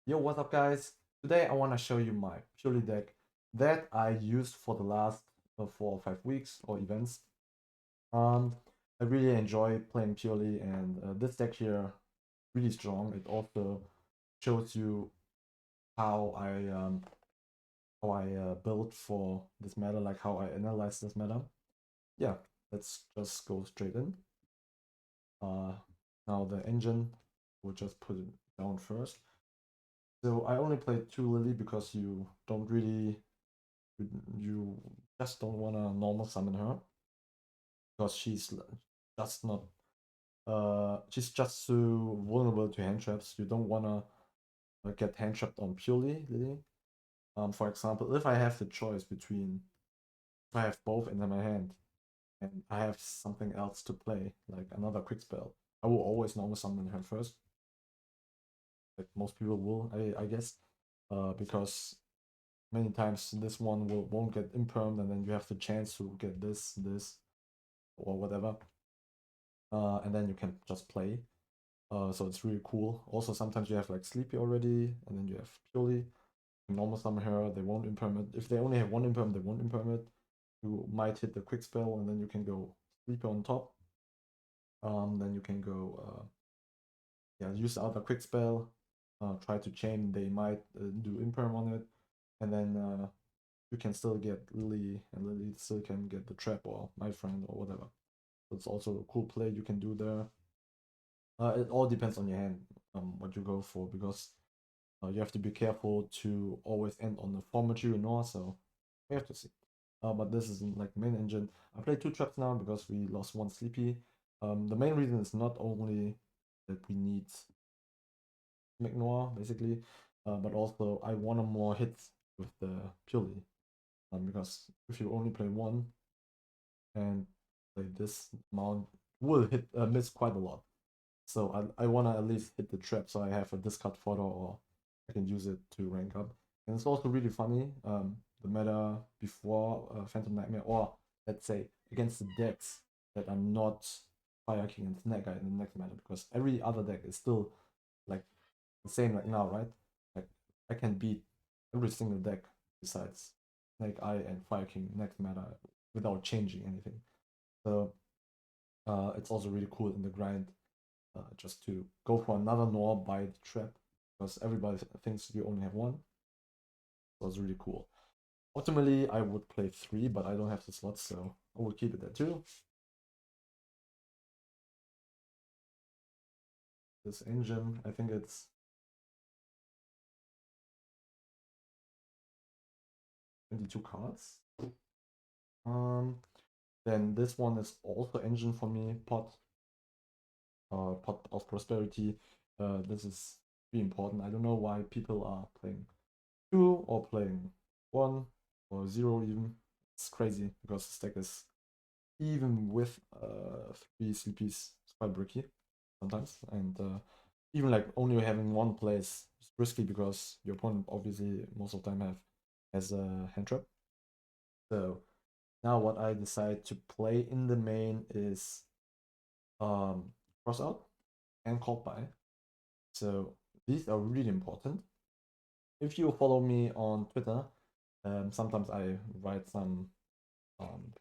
Yo, what's up guys? Today I want to show you my Purrely deck that I used for the last 4 or 5 weeks or events. Um, I really enjoy playing Purrely and this deck here really strong. It also shows you how I built for this meta, like how I analyze this meta. Yeah, let's just go straight in. Uh, Now the engine, we'll just put it down first. So I only played 2 Lily because you just don't want to normal summon her because just not she's just so vulnerable to hand traps. You don't want to get hand trapped on purely Lily. For example, if I have the choice between if I have both in my hand and I have something else to play, like another quick spell, I will always normal summon her first. Like most people will, I guess, because many times this one won't get impermed, and then you have the chance to get this, or whatever, and then you can just play. So it's really cool. Also, sometimes you have like Sleepy already, and then you have Purely. Normal summon her, they won't imperm it. If they only have one imperm, they won't imperm it. You might hit the quick spell, and then you can go Sleepy on top. Then you can go, yeah, use the other quick spell, try to chain. They might do imperm on it, and then you can still get Lily, and Lily still can get the trap or my friend or whatever. So it's also a cool play you can do there. It all depends on your hand, what you go for, because you have to be careful to always end on the format you know, so we have to see. But this is like main engine. I played 2 traps now because we lost 1 Sleepy. The main reason is not only that we need make Noir, basically, but also I want more hits with the Purely. Because if you only play one and play this amount, will miss quite a lot. So I want to at least hit the trap so I have a discard photo or I can use it to rank up. And it's also really funny, the meta before Phantom Nightmare, or let's say against the decks that are not Fire King and Snake Guy in the next meta, because every other deck is still like the same right now, right? Like I can beat every single deck besides Snake Eye and Fire King next meta without changing anything. So it's also really cool in the grind just to go for another Nor by the trap because everybody thinks you only have one. So it's really cool. Ultimately, I would play 3, but I don't have the slots, so I will keep it at 2. This engine, I think it's 22 cards. Um, then this one is also engine for me, pot of prosperity. This is really important. I don't know why people are playing 2 or playing 1 or 0 even. It's crazy because the stack is even with 3 sleepies, it's quite bricky sometimes. And even like only having one place is risky because your opponent obviously most of the time has a hand trap. So now what I decide to play in the main is cross out and call by. So these are really important. If you follow me on Twitter, sometimes I write some um,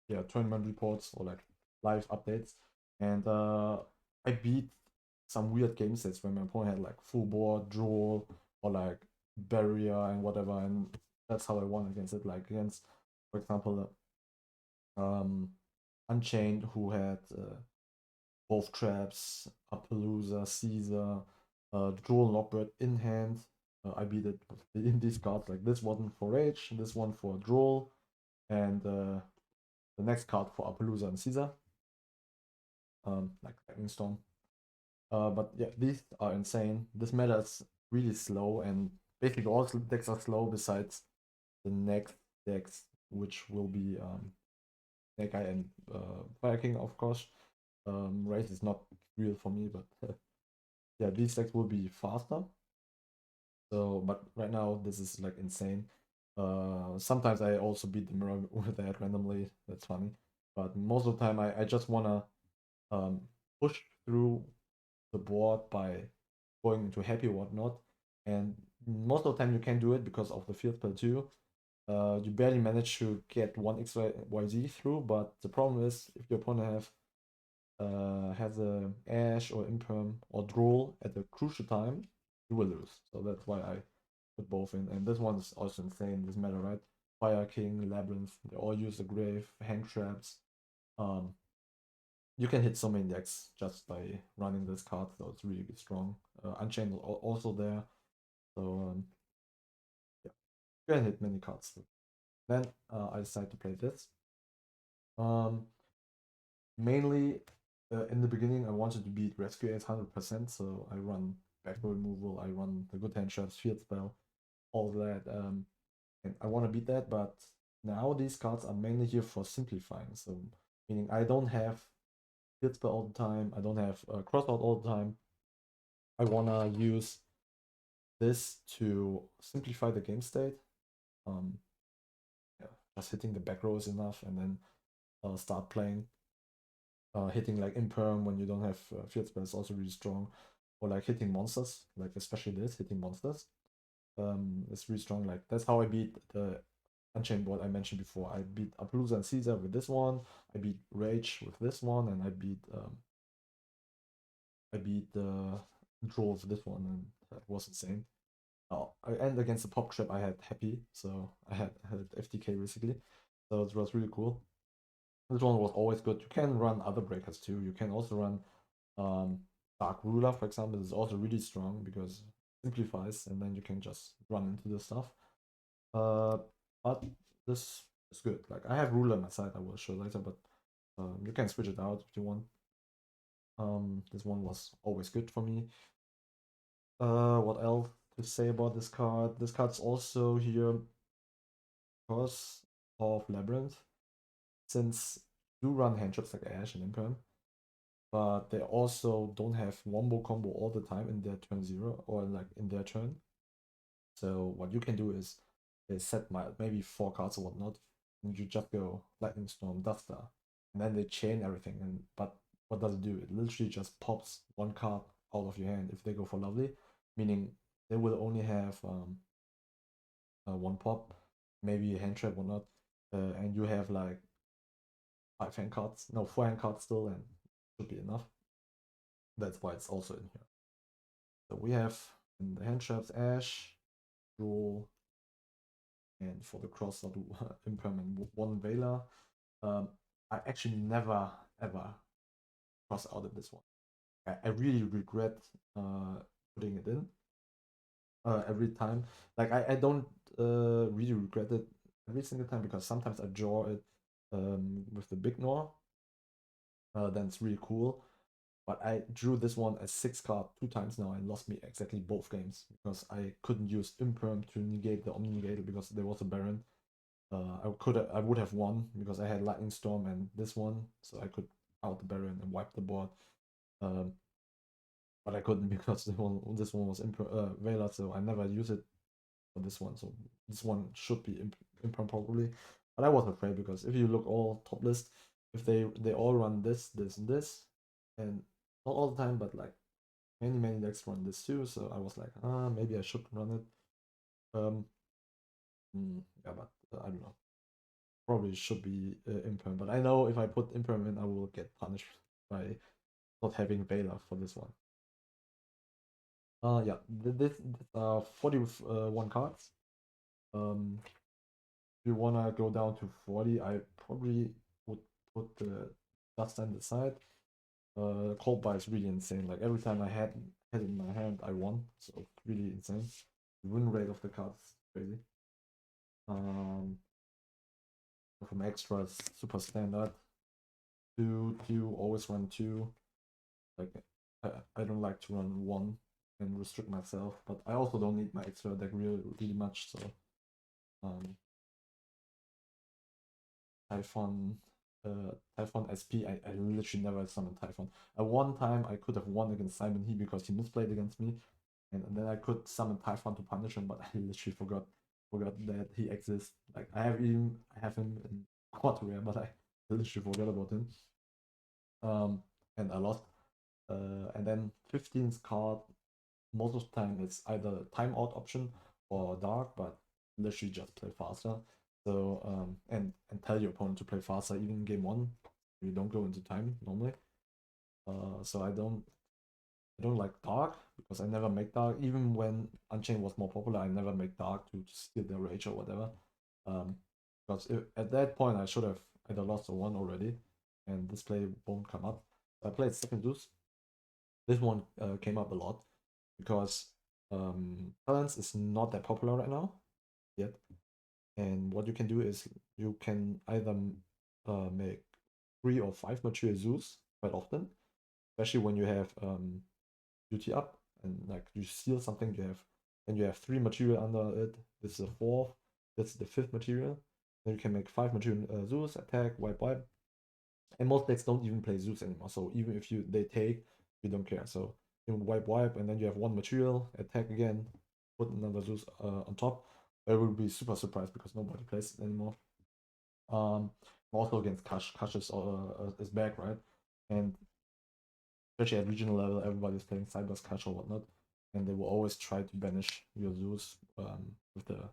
yeah, tournament reports or like live updates. And I beat some weird game sets where my opponent had like full board, draw, or like barrier and whatever, and that's how I won against it. Like against, for example, um, Unchained, who had both traps, Appaloosa, Caesar, Draw and Lockbird in hand. I beat it in these cards. Like this one for Rage, this one for Draw, and the next card for Appaloosa and Caesar, like Lightning Storm. But yeah, these are insane. This meta is really slow, and basically all decks are slow besides the next decks, which will be Snake Eye and Fire King, of course. Race is not real for me, but yeah, these decks will be faster. So, but right now this is like insane. Sometimes I also beat the mirror with that randomly. That's funny. But most of the time, I just wanna push through the board by going into happy or whatnot. And most of the time you can do it because of the field spell too. You barely manage to get one XYZ through, but the problem is if your opponent has a Ash or Imperm or Droll at a crucial time, you will lose. So that's why I put both in. And this one is also insane, this meta, right? Fire King, Labyrinth, they all use the Grave, Hang Traps. Um, you can hit so many decks just by running this card, so it's really strong. Unchained also there, so yeah, you can hit many cards. Then I decided to play this. Um, Mainly in the beginning, I wanted to beat Rescue Ace 100%, so I run backdoor removal, I run the good hand traps, field spell, all that. And I want to beat that, but now these cards are mainly here for simplifying. So, meaning I don't have field spell all the time, I don't have crossout all the time. I want to use this to simplify the game state. Um, yeah, just hitting the back row is enough, and then start playing. Hitting like Imperm when you don't have field spell is also really strong. Or like hitting monsters, like especially this, hitting monsters. It's really strong. Like that's how I beat the Unchained board I mentioned before. I beat Appaloosa and Caesar with this one. I beat Rage with this one, and I beat the Control with this one, and that was insane. And against the pop trap, I had Happy, so I had FTK basically. So it was really cool. This one was always good. You can run other breakers too. You can also run um, Dark Ruler, for example, is also really strong because it simplifies, and then you can just run into the stuff. Uh, but this is good. Like I have Ruler on my side, I will show later, but you can switch it out if you want. This one was always good for me. What else to say about this card? This card's also here because of Labyrinth, since you run hand traps like Ash and Imperm, but they also don't have wombo combo all the time in their turn zero or like in their turn. So what you can do is they set maybe 4 cards or whatnot, and you just go Lightning Storm, Duster, and then they chain everything. And but what does it do? It literally just pops 1 card out of your hand if they go for Lovely, meaning they will only have 1 pop, maybe a hand trap or not, and you have like 5 hand cards, no 4 hand cards still, and should be enough. That's why it's also in here. So we have in the hand traps Ash, Draw, and for the cross, I'll do Impermanent 1 Veiler. I actually never ever cross out in this one. I really regret putting it in every time. Like I don't really regret it every single time because sometimes I draw it with the big Nor. Then it's really cool. But I drew this one as 6 card 2 times now and lost me exactly both games because I couldn't use Imperm to negate the Omni Negator because there was a Baron. I would have won because I had Lightning Storm and this one, so I could out the Baron and wipe the board. Um, but I couldn't because this one was Veiler, so I never use it for this one. So this one should be Imperm probably. But I was afraid because if you look all top list, if they all run this, this, and this, and not all the time, but like many decks run this too. So I was like, maybe I should run it. Yeah, but I don't know. Probably should be Imperm, but I know if I put Imperm in, I will get punished by not having Veiler for this one. Yeah, this are 41 cards. If you wanna go down to 40, I probably would put the dust on the side. Cold Bar is really insane. Like every time I had it in my hand, I won. So it's really insane. The win rate of the cards is crazy. Um, from extras, super standard. Two, always run 2. Like I don't like to run 1 and restrict myself, but I also don't need my extra deck really much. So um, Typhon, Typhon SP, I literally never summoned Typhon. At one time I could have won against Simon He because he misplayed against me, and then I could summon Typhon to punish him, but I literally forgot that he exists. Like I have him in quad rare, but I literally forgot about him. And I lost. And then 15th card most of the time it's either timeout option or dark, but literally just play faster. So and tell your opponent to play faster even in game one. You don't go into time normally. So I don't like dark because I never make dark. Even when Unchained was more popular, I never make dark to steal their rage or whatever. Um, because at that point I should have either lost or won already, and this play won't come up. I played second Zeus. This one came up a lot because balance is not that popular right now yet. And what you can do is you can either make 3 or 5 mature Zeus quite often, especially when you have duty up and like you steal something you have, and you have 3 material under it. This is the fourth. This is the fifth material. Then you can make 5 material Zeus attack wipe. And most decks don't even play Zeus anymore. So even if they take, you don't care. So you wipe, and then you have 1 material attack again. Put another Zeus on top. I will be super surprised because nobody plays it anymore. Also against Kash. Kash is back, right? And especially at regional level, everybody's playing Cyber's Kash or whatnot, and they will always try to banish your Zeus with the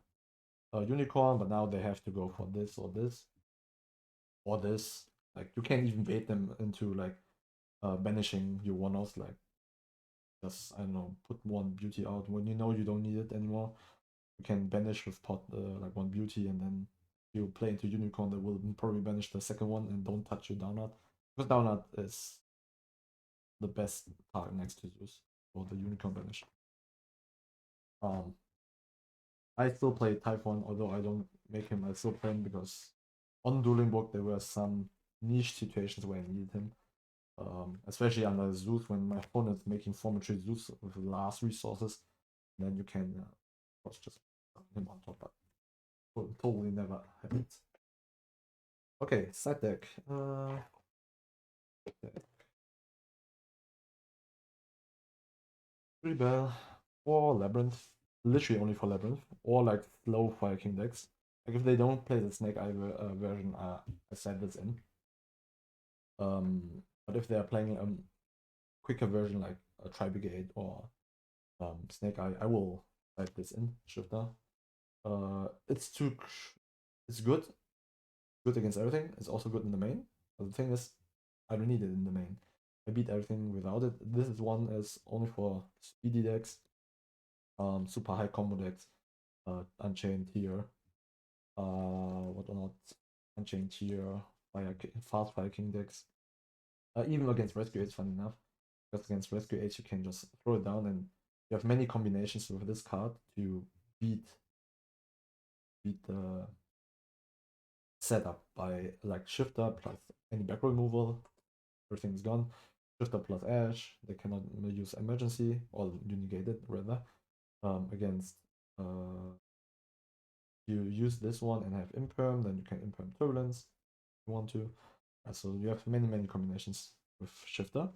unicorn. But now they have to go for this or this or this. Like you can't even bait them into like banishing your one-offs. Like just I don't know, put 1 beauty out when you know you don't need it anymore. You can banish with pot like 1 beauty, and then you play into unicorn that will probably banish the second one and don't touch your downart, because downart is the best target next to Zeus for the unicorn banish. Um, I still play Typhon, although I don't make him. I still play him because on Dueling Book there were some niche situations where I needed him. Especially under Zeus when my opponent is making 4 mature Zeus with the last resources, and then you can of course just put him on top, but totally never happened. Okay, side deck. Rebel or Labyrinth. Literally only for Labyrinth. Or like slow Fire King decks. Like if they don't play the Snake Eye version, I set this in. But if they're playing a quicker version like a Tri Brigade or Snake Eye, I will set this in. Shifter. It's too. It's good. Good against everything. It's also good in the main. But the thing is, I don't need it in the main. I beat everything without it. This is one is only for speedy decks, super high combo decks, Unchained here, what not, Unchained here, fast Fire King decks. Even against Rescue Age, funny enough, because against Rescue Age you can just throw it down, and you have many combinations with this card to beat the setup by like Shifter plus any back removal, everything's gone. Shifter plus Ash, they cannot use emergency, or you negate it rather. Against you use this one and have imperm, then you can imperm turbulence if you want to. So you have many combinations with Shifter.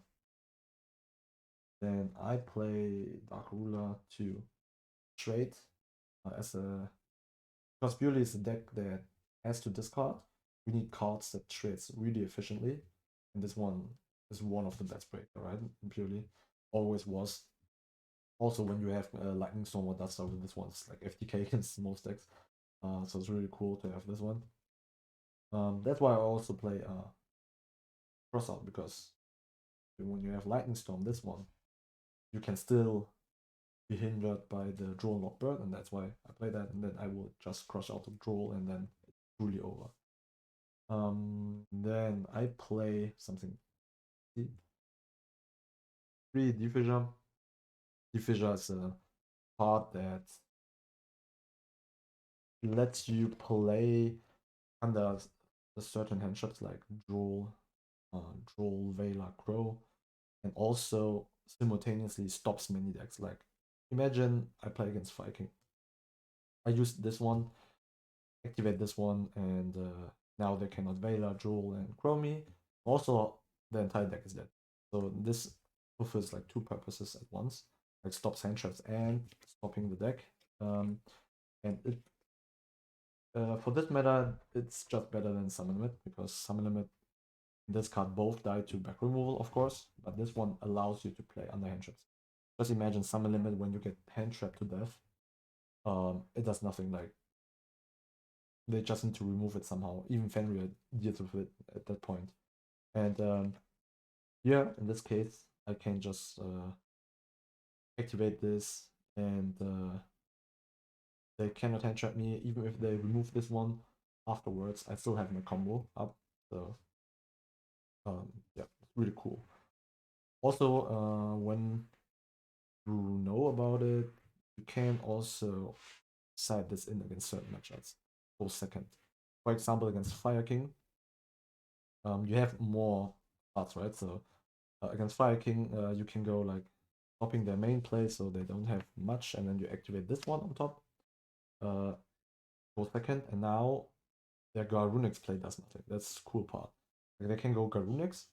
Then I play Dark Ruler to trade as a, because Purrely is a deck that has to discard. We need cards that trades really efficiently, and this one is one of the best breaker, right? Purrely always was. Also, when you have Lightning Storm or Dust Over, this one's like FTK against most decks. So it's really cool to have this one. That's why I also play Crossout, because when you have Lightning Storm, this one, you can still be hindered by the Droll Lockbird, and that's why I play that, and then I will just crush out the Droll, and then it's truly over. Then I play something. 3 Diffuser. Diffuser is a card that lets you play under certain handshots like Droll, Vela, Crow, and also simultaneously stops many decks. Like imagine I play against Viking. I use this one, activate this one, and now they cannot Vela, Droll, and Crow me. Also, the entire deck is dead. So this fulfills like 2 purposes at once, like stops handshots and stopping the deck. And it for this meta, it's just better than Summon Limit, because Summon Limit in this card both die to back removal, of course, but this one allows you to play under handshots. just imagine summon limit when you get hand trapped to death. It does nothing. Like they just need to remove it somehow. Even Fenrir deals with it at that point. And yeah, in this case, I can just activate this, and they cannot hand trap me. Even if they remove this one afterwards, I still have my combo up. So yeah, it's really cool. Also, when you know about it, you can also side this in against certain matchups for second. For example, against Fire King, you have more cards, right? So against Fire King, you can go like stopping their main play so they don't have much, and then you activate this one on top for second, and now their Garunix play does nothing. That's the cool part. Like they can go Garunix,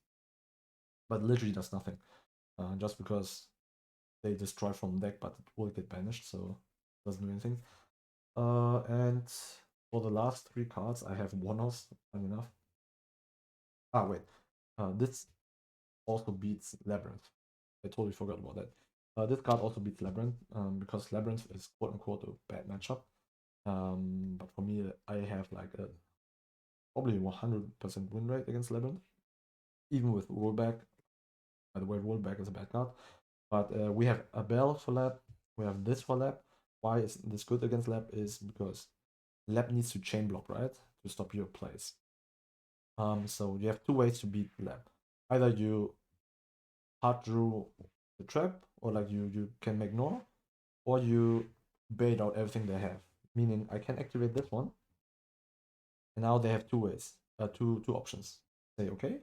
but literally does nothing. Just because they destroy from deck, but it will get banished, so it doesn't do anything. And for the last three cards, I have one-offs, funny enough. Ah, wait. This also beats Labyrinth. I totally forgot about that. This card also beats Labyrinth, because Labyrinth is quote-unquote a bad matchup. But for me, I have like a probably 100% win rate against Labyrinth, even with rollback. By the way, rollback is a bad card. But we have a Bell for Lab, we have this for Lab. Why is this good against Lab? Is because Lab needs to chain block, right? To stop your plays. So you have two ways to beat Lab. Either you hard drew the trap, or like you can make Nor, or you bait out everything they have. Meaning I can activate this one, and now they have two ways, two options. Say okay,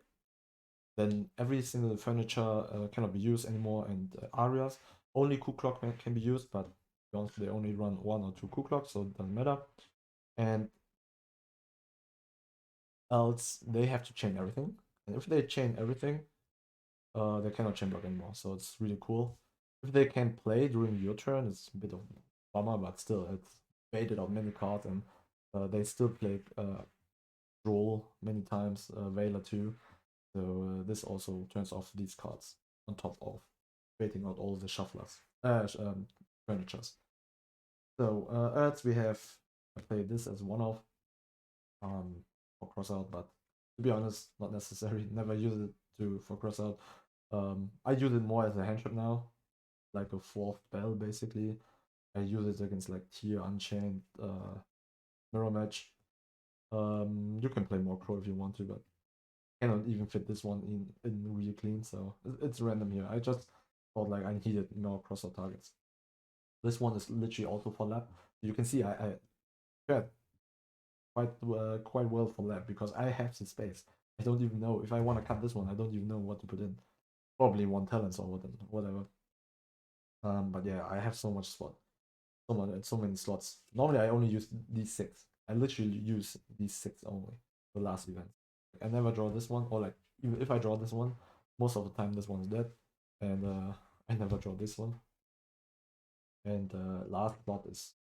then every single furniture cannot be used anymore, and areas only coup clock can be used, but they only run one or two coup clocks, so it doesn't matter. And else they have to chain everything, and if they chain everything, they cannot chain block anymore, so it's really cool. If they can play during your turn, it's a bit of a bummer, but still, it's baited out many cards, and they still play Droll many times, Veiler too. So this also turns off these cards on top of baiting out all the shufflers, furnitures. So Earths, we have, I played this as one of for crossout, but to be honest, not necessary. Never use it for crossout. I use it more as a handship now, like a fourth spell basically. I use it against like tier unchained mirror match. You can play more crow if you want to, but cannot even fit this one in really clean, so it's random here. I just thought like I needed more crossout targets. This one is literally also for lab. You can see I fared quite well for lab because I have the space. I don't even know if I want to cut this one. I don't even know what to put in. Probably one talents or whatever. But yeah, I have so much slot, so many slots. Normally I only use these six. I literally use these six only for last event. I never draw this one, or like even if I draw this one, most of the time this one's dead, and I never draw this one. And last slot is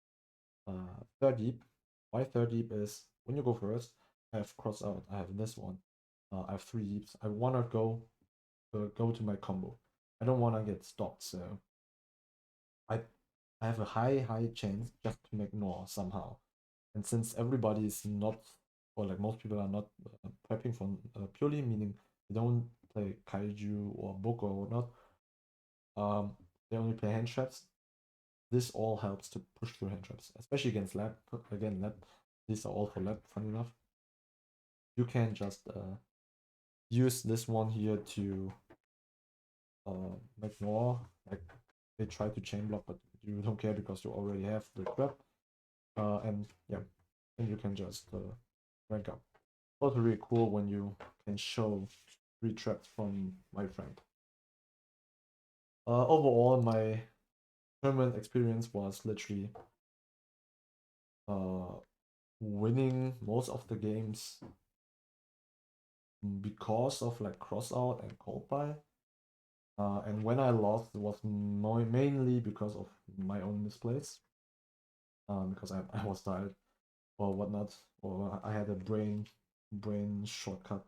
third deep. Why third deep is when you go first, I have cross out. I have this one. I have three deeps. I wanna go to my combo. I don't wanna get stopped, so I I have a high chance just to make Nor somehow. And since everybody is not, or like most people are not prepping for Purrely, meaning they don't play Kaiju or Boko or whatnot, they only play hand traps. This all helps to push through hand traps, especially against lab. Again, lab. These are all for lab. Funny enough, you can just use this one here to make more. Like they try to chain block, but you don't care because you already have the trap. And yeah, and you can just rank up. Also really cool when you can show 3 traps from my friend. Overall, my tournament experience was literally winning most of the games because of like crossout and cold buy. And when I lost, it was mainly because of my own misplays. Because I was tired or whatnot, or I had a brain shortcut.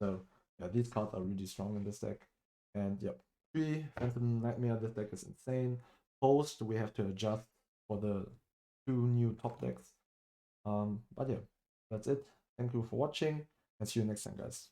So yeah, these cards are really strong in this deck, and yep. 3 Phantom Nightmare, this deck is insane. Post, we have to adjust for the 2 new top decks. But yeah, that's it. Thank you for watching and see you next time, guys.